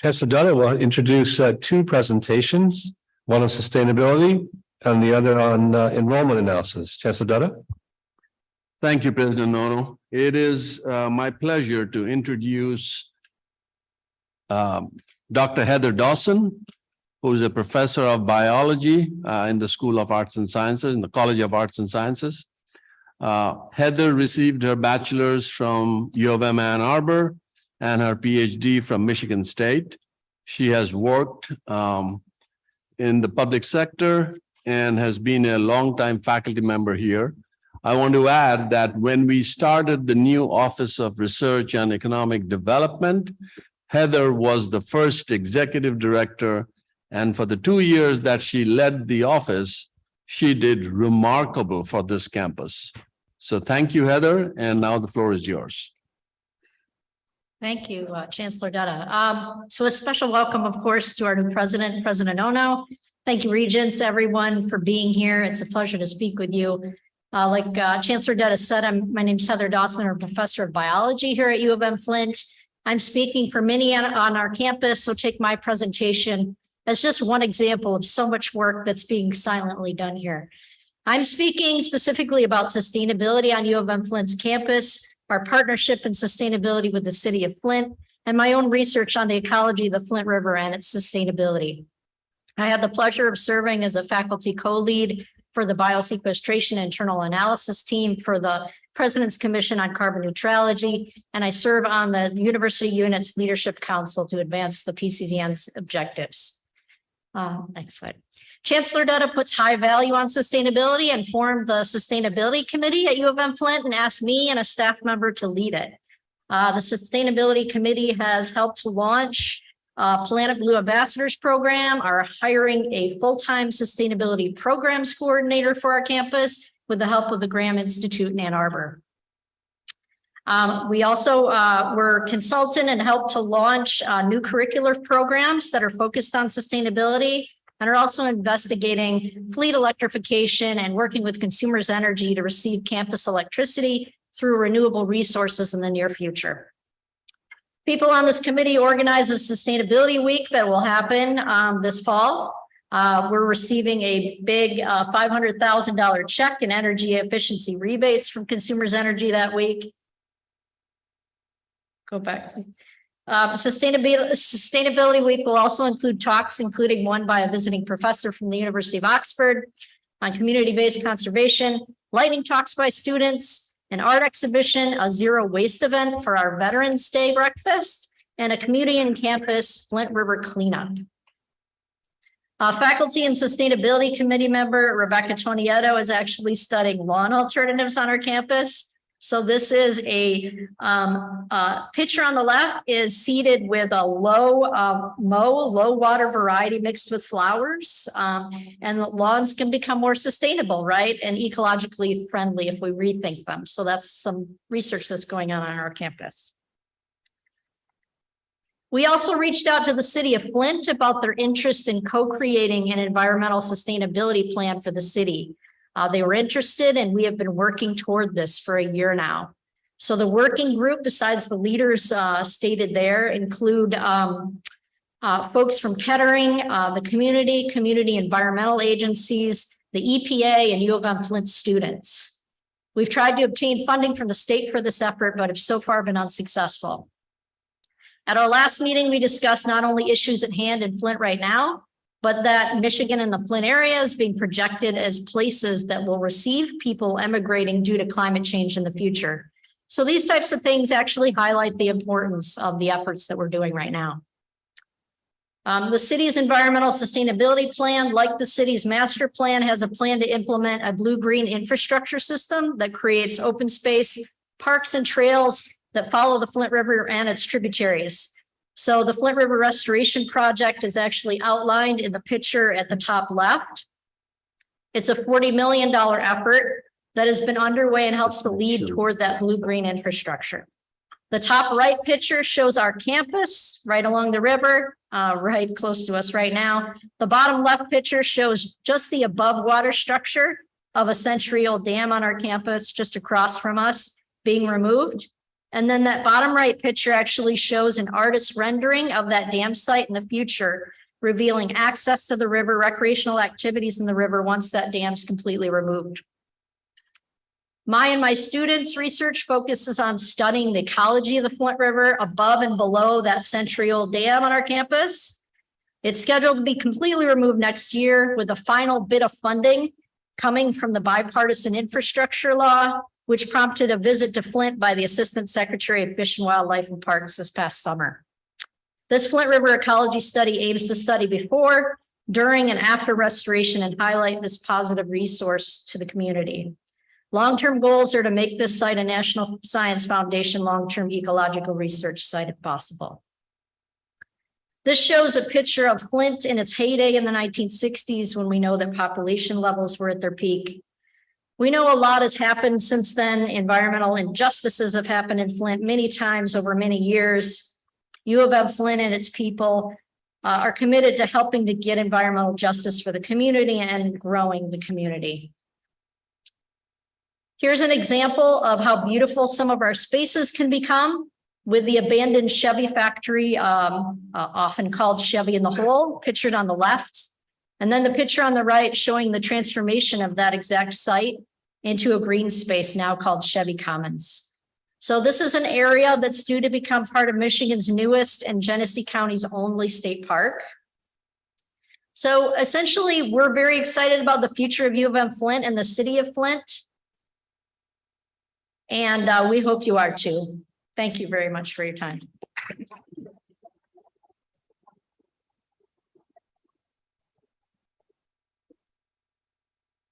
Chancellor Dutta will introduce two presentations, one on sustainability and the other on enrollment analysis. Chancellor Dutta. Thank you, President Nono. It is my pleasure to introduce Dr. Heather Dawson, who is a professor of biology in the School of Arts and Sciences, in the College of Arts and Sciences. Heather received her bachelor's from U of M Ann Arbor and her PhD from Michigan State. She has worked in the public sector and has been a longtime faculty member here. I want to add that when we started the new Office of Research and Economic Development, Heather was the first executive director, and for the 2 years that she led the office, she did remarkable for this campus. So thank you, Heather, and now the floor is yours. Thank you, Chancellor Dutta. So a special welcome, of course, to our new president, President Ono. Thank you, Regents, everyone, for being here. It's a pleasure to speak with you. Like Chancellor Dutta said, my name is Heather Dawson. I'm a professor of biology here at U of M Flint. I'm speaking for many on our campus, so take my presentation as just one example of so much work that's being silently done here. I'm speaking specifically about sustainability on U of M Flint's campus, our partnership and sustainability with the city of Flint, and my own research on the ecology of the Flint River and its sustainability. I had the pleasure of serving as a faculty co-lead for the biosequestration internal analysis team for the President's Commission on Carbon Neutrality, and I serve on the University Unit's Leadership Council to advance the PCCN's objectives. Next slide. Chancellor Dutta puts high value on sustainability and formed the Sustainability Committee at U of M Flint and asked me and a staff member to lead it. The Sustainability Committee has helped to launch Planet Blue Ambassadors Program, are hiring a full-time sustainability programs coordinator for our campus with the help of the Graham Institute in Ann Arbor. We also were consultant and helped to launch new curricular programs that are focused on sustainability and are also investigating fleet electrification and working with consumers' energy to receive campus electricity through renewable resources in the near future. People on this committee organize a sustainability week that will happen this fall. We're receiving a big $500,000 check in energy efficiency rebates from Consumers Energy that week. Go back. Sustainability Week will also include talks, including one by a visiting professor from the University of Oxford on community-based conservation, lightning talks by students, an art exhibition, a zero waste event for our Veterans Day breakfast, and a community and campus Flint River cleanup. Faculty and Sustainability Committee member Rebecca Tonietto is actually studying lawn alternatives on our campus. So this is a picture on the left is seeded with a low water variety mixed with flowers. And the lawns can become more sustainable, right? And ecologically friendly if we rethink them. So that's some research that's going on our campus. We also reached out to the city of Flint about their interest in co-creating an environmental sustainability plan for the city. They were interested, and we have been working toward this for a year now. So the working group, besides the leaders stated there, include folks from Kettering, the community environmental agencies, the EPA, and U of M Flint students. We've tried to obtain funding from the state for this effort, but have so far been unsuccessful. At our last meeting, we discussed not only issues at hand in Flint right now, but that Michigan and the Flint area is being projected as places that will receive people emigrating due to climate change in the future. So these types of things actually highlight the importance of the efforts that we're doing right now. The city's environmental sustainability plan, like the city's master plan, has a plan to implement a blue-green infrastructure system that creates open space, parks, and trails that follow the Flint River and its tributaries. So the Flint River Restoration Project is actually outlined in the picture at the top left. It's a $40 million effort that has been underway and helps to lead toward that blue-green infrastructure. The top right picture shows our campus right along the river, right close to us right now. The bottom left picture shows just the above water structure of a century-old dam on our campus just across from us being removed. And then that bottom right picture actually shows an artist's rendering of that dam site in the future, revealing access to the river, recreational activities in the river once that dam's completely removed. My and my students' research focuses on studying the ecology of the Flint River above and below that century-old dam on our campus. It's scheduled to be completely removed next year with a final bit of funding coming from the bipartisan infrastructure law, which prompted a visit to Flint by the Assistant Secretary of Fish and Wildlife and Parks this past summer. This Flint River ecology study aims to study before, during, and after restoration and highlight this positive resource to the community. Long-term goals are to make this site a National Science Foundation long-term ecological research site if possible. This shows a picture of Flint in its heyday in the 1960s when we know that population levels were at their peak. We know a lot has happened since then. Environmental injustices have happened in Flint many times over many years. U of M Flint and its people are committed to helping to get environmental justice for the community and growing the community. Here's an example of how beautiful some of our spaces can become with the abandoned Chevy factory, often called Chevy in the Hole, pictured on the left. And then the picture on the right showing the transformation of that exact site into a green space now called Chevy Commons. So this is an area that's due to become part of Michigan's newest and Genesee County's only state park. So essentially, we're very excited about the future of U of M Flint and the city of Flint. And we hope you are too. Thank you very much for your time.